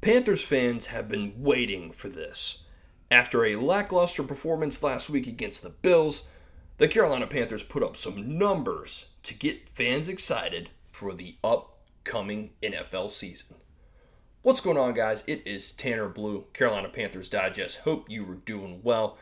Panthers fans have been waiting for this. After a lackluster performance last week against the Bills, the Carolina Panthers put up some numbers to get fans excited for the upcoming NFL season. What's going on, guys? It is Tanner Blue, Carolina Panthers Digest. Hope you were doing well.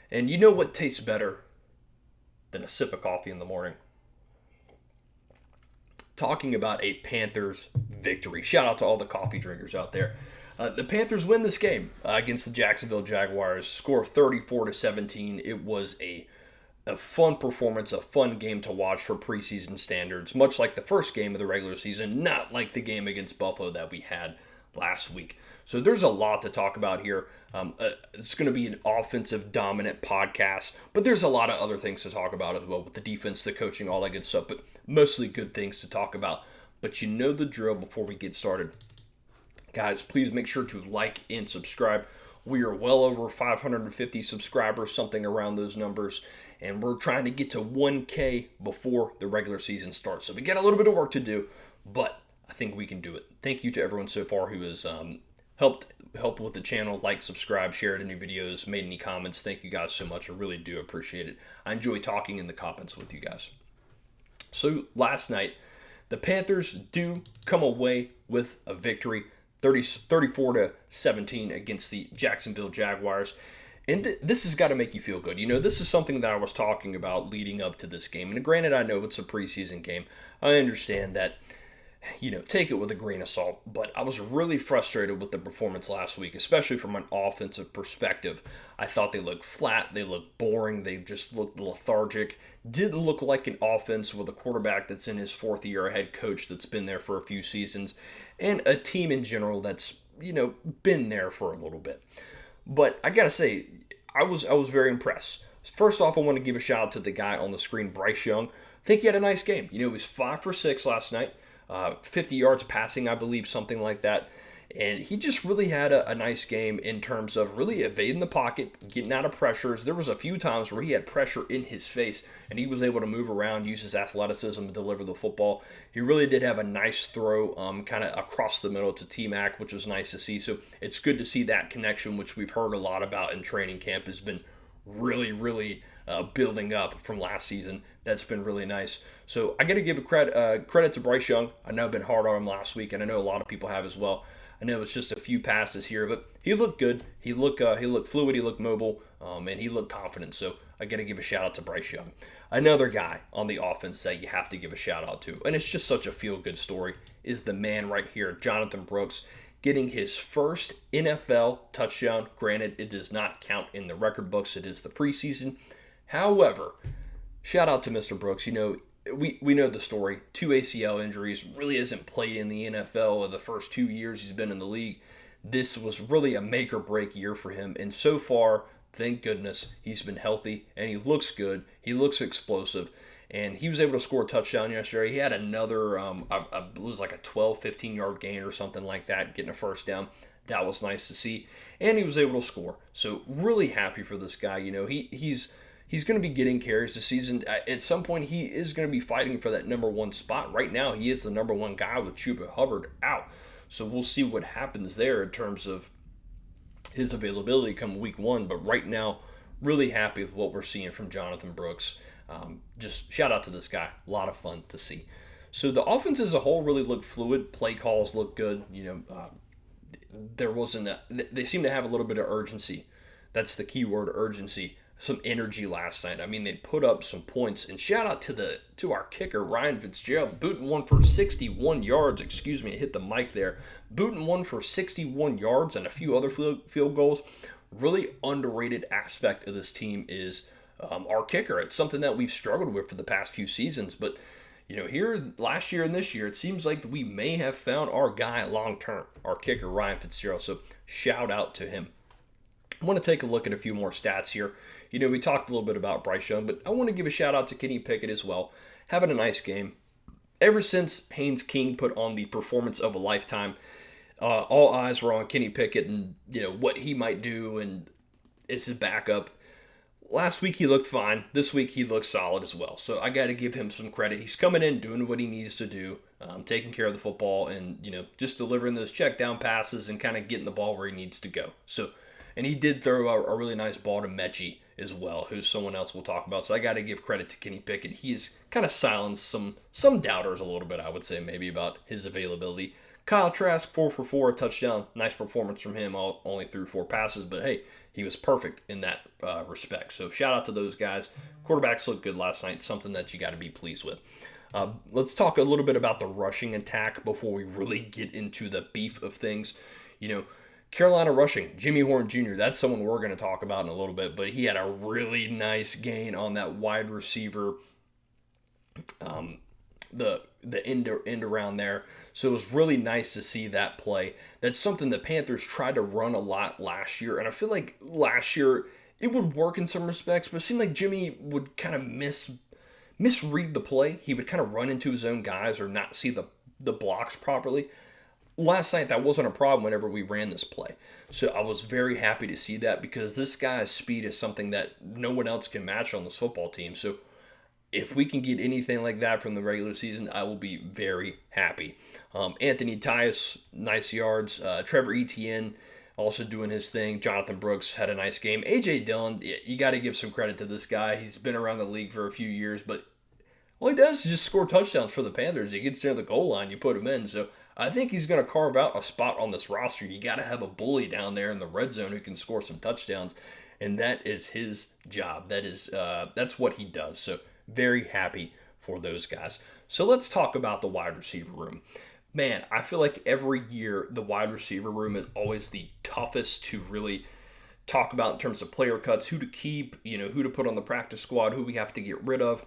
And you know what tastes better than a sip of coffee in the morning? Talking about a Panthers victory. Shout out to all the coffee drinkers out there. The Panthers win this game against the Jacksonville Jaguars. Score 34-17. It was a fun performance, a fun game to watch for preseason standards. Much like the first game of the regular season, not like the game against Buffalo that we had last week. So there's a lot to talk about here. It's going to be an offensive dominant podcast, but there's a lot of other things to talk about as well with the defense, the coaching, all that good stuff, but mostly good things to talk about. But you know the drill before we get started. Guys, please make sure to like and subscribe. We are well over 550 subscribers, something around those numbers, and we're trying to get to 1K before the regular season starts. So we got a little bit of work to do, but I think we can do it. Thank you to everyone so far who has helped with the channel, like, subscribe, shared any videos, made any comments. Thank you guys so much. I really do appreciate it. I enjoy talking in the comments with you guys. So last night, the Panthers do come away with a victory, 34-17 against the Jacksonville Jaguars. And this has got to make you feel good. You know, this is something that I was talking about leading up to this game. And granted, I know it's a preseason game. I understand that, take it with a grain of salt. But I was really frustrated with the performance last week, especially from an offensive perspective. I thought they looked flat. They looked boring. They just looked lethargic. Didn't look like an offense with a quarterback that's in his fourth year, a head coach that's been there for a few seasons, and a team in general that's, been there for a little bit. But I got to say, I was very impressed. First off, I want to give a shout out to the guy on the screen, Bryce Young. I think he had a nice game. He was 5 for 6 last night. 50 yards passing, I believe, something like that. And he just really had a nice game in terms of really evading the pocket, getting out of pressures. There was a few times where he had pressure in his face, and he was able to move around, use his athleticism to deliver the football. He really did have a nice throw kind of across the middle to T-Mac, which was nice to see. So it's good to see that connection, which we've heard a lot about in training camp, has been really building up from last season. That's been really nice. So I got to give a credit to Bryce Young. I know I've been hard on him last week, and I know a lot of people have as well. I know it's just a few passes here, but he looked good. He looked fluid. He looked mobile, and he looked confident. So I got to give a shout out to Bryce Young. Another guy on the offense that you have to give a shout out to, and it's just such a feel-good story, is the man right here, Jonathan Brooks, getting his first NFL touchdown. Granted, it does not count in the record books. It is the preseason. However, shout out to Mr. Brooks. We know the story. 2 ACL injuries, really hasn't played in the NFL in the first 2 years he's been in the league. This was really a make or break year for him. And so far, thank goodness, he's been healthy and he looks good. He looks explosive. And he was able to score a touchdown yesterday. He had another, it was like a 12, 15-yard gain or something like that, getting a first down. That was nice to see. And he was able to score. So really happy for this guy. He's going to be getting carries this season. At some point, he is going to be fighting for that number one spot. Right now, he is the number one guy with Chuba Hubbard out. So we'll see what happens there in terms of his availability come week one. But right now, really happy with what we're seeing from Jonathan Brooks. Just shout out to this guy. A lot of fun to see. So the offense as a whole really looked fluid. Play calls looked good. They seem to have a little bit of urgency. That's the key word, urgency. Some energy last night. I mean, they put up some points. And shout out to our kicker, Ryan Fitzgerald, booting one for 61 yards. Excuse me, I hit the mic there. Booting one for 61 yards and a few other field goals. Really underrated aspect of this team is our kicker. It's something that we've struggled with for the past few seasons. But, here last year and this year, it seems like we may have found our guy long term, our kicker, Ryan Fitzgerald. So shout out to him. I want to take a look at a few more stats here. We talked a little bit about Bryce Young, but I want to give a shout out to Kenny Pickett as well. Having a nice game. Ever since Haynes King put on the performance of a lifetime, all eyes were on Kenny Pickett and what he might do and is his backup. Last week he looked fine. This week he looks solid as well. So I got to give him some credit. He's coming in, doing what he needs to do, taking care of the football, and just delivering those check down passes and kind of getting the ball where he needs to go. So, and he did throw a really nice ball to Mechie as well, who's someone else we'll talk about. So I got to give credit to Kenny Pickett. He's kind of silenced some doubters a little bit, I would say, maybe about his availability. Kyle Trask, 4 for 4, a touchdown. Nice performance from him. Only threw 4 passes, but hey, he was perfect in that respect. So shout out to those guys. Quarterbacks looked good last night, something that you got to be pleased with. Let's talk a little bit about the rushing attack before we really get into the beef of things. Carolina rushing, Jimmy Horn Jr., that's someone we're going to talk about in a little bit, but he had a really nice gain on that wide receiver, the end around there. So it was really nice to see that play. That's something the Panthers tried to run a lot last year, and I feel like last year it would work in some respects, but it seemed like Jimmy would kind of misread the play. He would kind of run into his own guys or not see the blocks properly. Last night, that wasn't a problem whenever we ran this play. So I was very happy to see that because this guy's speed is something that no one else can match on this football team. So if we can get anything like that from the regular season, I will be very happy. Anthony Tyus, nice yards. Trevor Etienne also doing his thing. Jonathan Brooks had a nice game. A.J. Dillon, you got to give some credit to this guy. He's been around the league for a few years, but all he does is just score touchdowns for the Panthers. He gets near the goal line, you put him in. So I think he's going to carve out a spot on this roster. You got to have a bully down there in the red zone who can score some touchdowns, and that is his job. That's what he does. So very happy for those guys. So let's talk about the wide receiver room. Man, I feel like every year the wide receiver room is always the toughest to really talk about in terms of player cuts, who to keep, who to put on the practice squad, who we have to get rid of.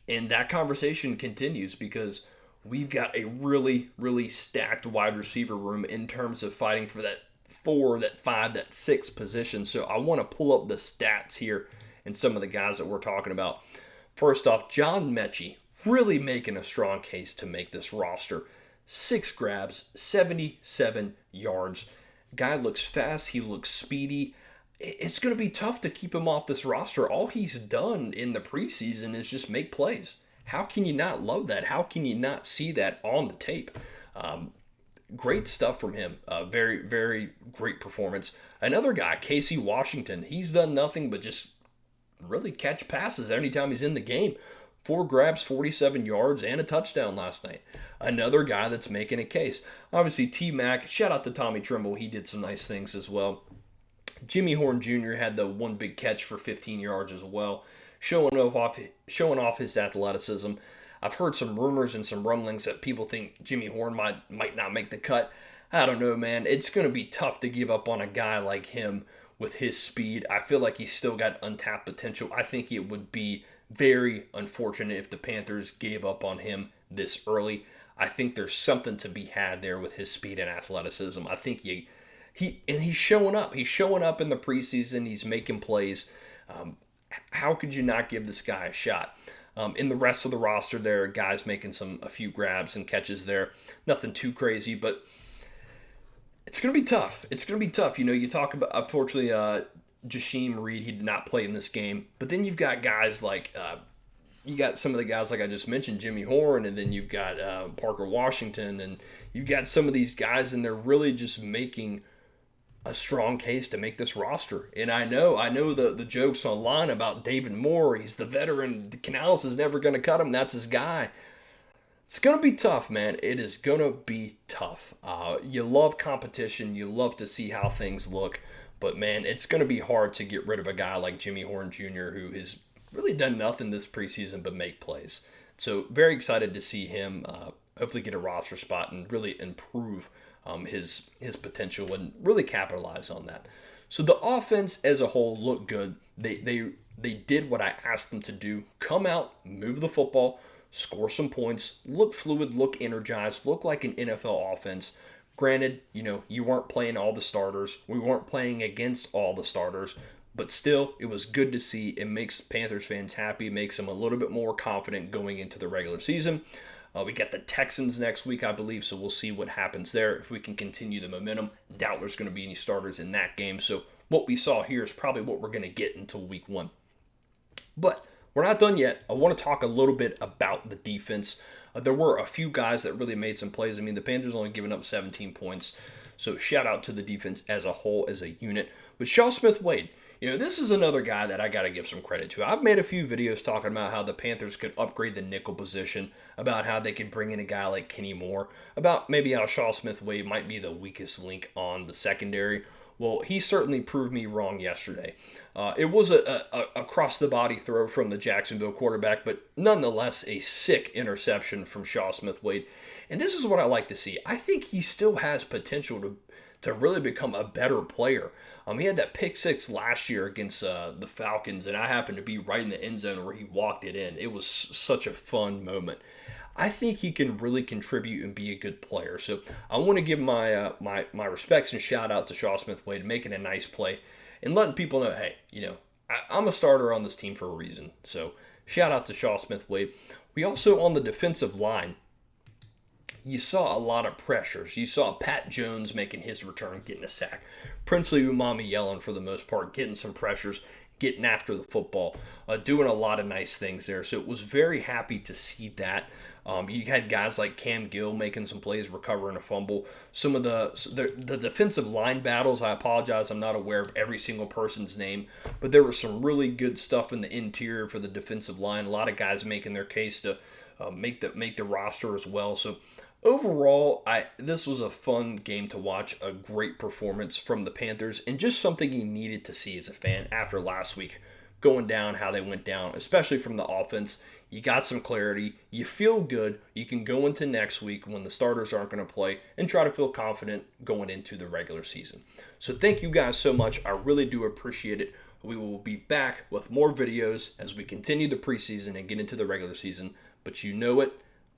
And that conversation continues because we've got a really, really stacked wide receiver room in terms of fighting for that 4, that 5, that 6 position. So I want to pull up the stats here and some of the guys that we're talking about. First off, John Mechie really making a strong case to make this roster. 6 grabs, 77 yards. Guy looks fast. He looks speedy. It's going to be tough to keep him off this roster. All he's done in the preseason is just make plays. How can you not love that? How can you not see that on the tape? Great stuff from him. Very, very great performance. Another guy, Casey Washington, he's done nothing but just really catch passes anytime he's in the game. 4 grabs, 47 yards, and a touchdown last night. Another guy that's making a case. Obviously, T-Mac, shout out to Tommy Trimble. He did some nice things as well. Jimmy Horn Jr. had the one big catch for 15 yards as well, showing off his athleticism. I've heard some rumors and some rumblings that people think Jimmy Horn might not make the cut. I don't know, man. It's going to be tough to give up on a guy like him with his speed. I feel like he's still got untapped potential. I think it would be very unfortunate if the Panthers gave up on him this early. I think there's something to be had there with his speed and athleticism. I think he's showing up. He's showing up in the preseason. He's making plays. How could you not give this guy a shot? In the rest of the roster, there are guys making a few grabs and catches there. Nothing too crazy, but it's going to be tough. It's going to be tough. You talk about, unfortunately, Jasheem Reed, he did not play in this game. But then you've got guys like, you got some of the guys like I just mentioned, Jimmy Horn, and then you've got Parker Washington, and you've got some of these guys, and they're really just making a strong case to make this roster. And I know the jokes online about David Moore, he's the veteran, Canales is never going to cut him, that's his guy. It's going to be tough, man. It is going to be tough. You love competition, you love to see how things look, but man, it's going to be hard to get rid of a guy like Jimmy Horn Jr., who has really done nothing this preseason but make plays. So very excited to see him hopefully get a roster spot and really improve his potential and really capitalize on that. So the offense as a whole looked good. They did what I asked them to do. Come out, move the football, score some points, look fluid, look energized, look like an NFL offense. Granted, you weren't playing all the starters. We weren't playing against all the starters. But still, it was good to see. It makes Panthers fans happy. It makes them a little bit more confident going into the regular season. We got the Texans next week, I believe, so we'll see what happens there. If we can continue the momentum, doubt there's going to be any starters in that game. So what we saw here is probably what we're going to get until week 1. But we're not done yet. I want to talk a little bit about the defense. There were a few guys that really made some plays. I mean, the Panthers only given up 17 points. So shout out to the defense as a whole, as a unit. But Shaw Smith-Wade, this is another guy that I got to give some credit to. I've made a few videos talking about how the Panthers could upgrade the nickel position, about how they could bring in a guy like Kenny Moore, about maybe how Shaw Smith-Wade might be the weakest link on the secondary. Well, he certainly proved me wrong yesterday. It was a across-the-body throw from the Jacksonville quarterback, but nonetheless a sick interception from Shaw Smith-Wade. And this is what I like to see. I think he still has potential to really become a better player. He had that pick six last year against the Falcons, and I happened to be right in the end zone where he walked it in. It was such a fun moment. I think he can really contribute and be a good player. So I want to give my my respects and shout out to Shaw Smith-Wade making a nice play and letting people know, hey, I'm a starter on this team for a reason. So shout out to Shaw Smith-Wade. We also, on the defensive line, you saw a lot of pressures. You saw Pat Jones making his return, getting a sack. Princely Umami yelling for the most part, getting some pressures, getting after the football, doing a lot of nice things there. So it was very happy to see that. You had guys like Cam Gill making some plays, recovering a fumble. Some of the defensive line battles, I apologize, I'm not aware of every single person's name, but there was some really good stuff in the interior for the defensive line. A lot of guys making their case to make the roster as well. So overall, this was a fun game to watch, a great performance from the Panthers, and just something you needed to see as a fan after last week going down, how they went down, especially from the offense. You got some clarity. You feel good. You can go into next week when the starters aren't going to play and try to feel confident going into the regular season. So thank you guys so much. I really do appreciate it. We will be back with more videos as we continue the preseason and get into the regular season. But you know it,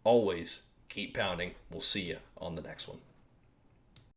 always keep pounding. We'll see you on the next one.